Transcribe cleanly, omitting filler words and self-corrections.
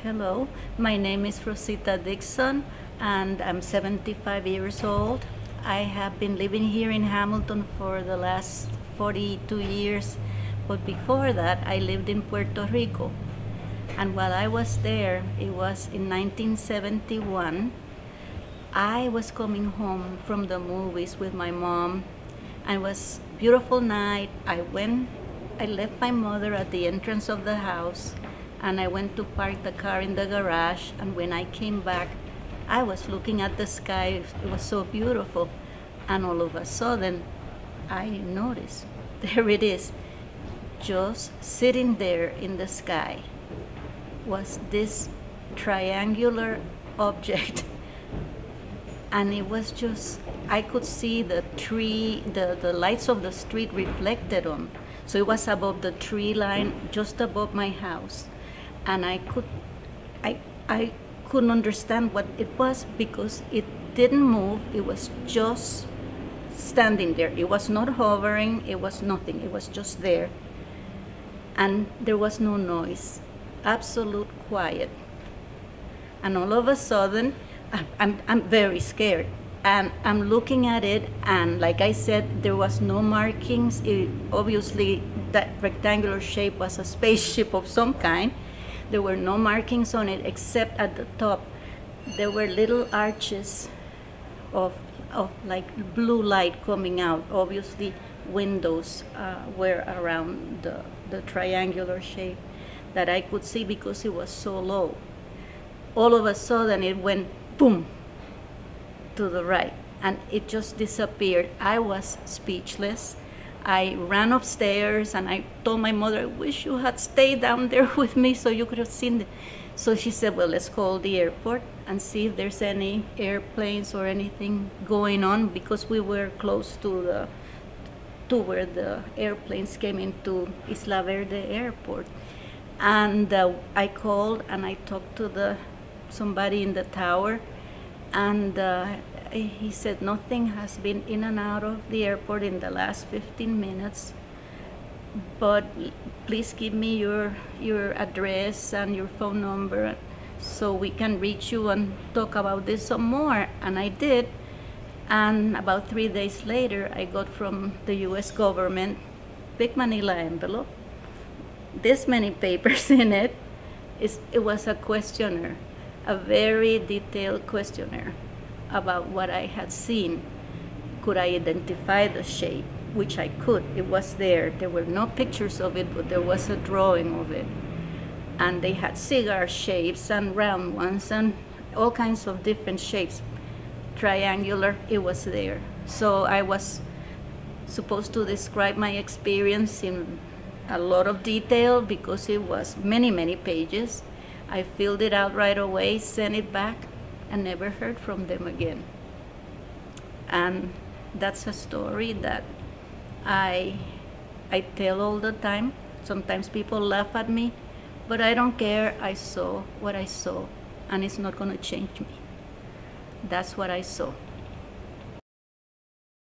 Hello, my name is Rosita Dickson and I'm 75 years old. I have been living here in Hamilton for the last 42 years, but before that I lived in Puerto Rico. And while I was there, it was in 1971, I was coming home from the movies with my mom, and it was a beautiful night. I left my mother at the entrance of the house, and I went to park the car in the garage, and when I came back, I was looking at the sky. It was so beautiful, and all of a sudden, I noticed, there it is, just sitting there in the sky, was this triangular object. And it was just, I could see the tree, the lights of the street reflected on. So it was above the tree line, just above my house. And I couldn't understand what it was because it didn't move. It was just standing there. It was not hovering, it was nothing. It was just there. And there was no noise, absolute quiet. And all of a sudden, I'm very scared. And I'm looking at it, and like I said, there was no markings. Obviously, that rectangular shape was a spaceship of some kind. There were no markings on it except at the top. There were little arches of like blue light coming out. Obviously, windows were around the triangular shape that I could see because it was so low. All of a sudden, it went boom to the right, and it just disappeared. I was speechless. I ran upstairs and I told my mother, I wish you had stayed down there with me so you could have seen it. So she said, well, let's call the airport and see if there's any airplanes or anything going on, because we were close to where the airplanes came into Isla Verde airport. And I called and I talked to somebody in the tower, and he said nothing has been in and out of the airport in the last 15 minutes, but please give me your address and your phone number so we can reach you and talk about this some more. And I did, and about 3 days later I got from the US government, big manila envelope, this many papers in it. It was a questionnaire, a very detailed questionnaire about what I had seen. Could I identify the shape? Which I could. It was there. There were no pictures of it, but there was a drawing of it. And they had cigar shapes and round ones and all kinds of different shapes. Triangular, it was there. So I was supposed to describe my experience in a lot of detail because it was many, many pages. I filled it out right away, sent it back, and never heard from them again. And that's a story that I tell all the time. Sometimes people laugh at me, but I don't care. I saw what I saw, and it's not going to change me. That's what I saw.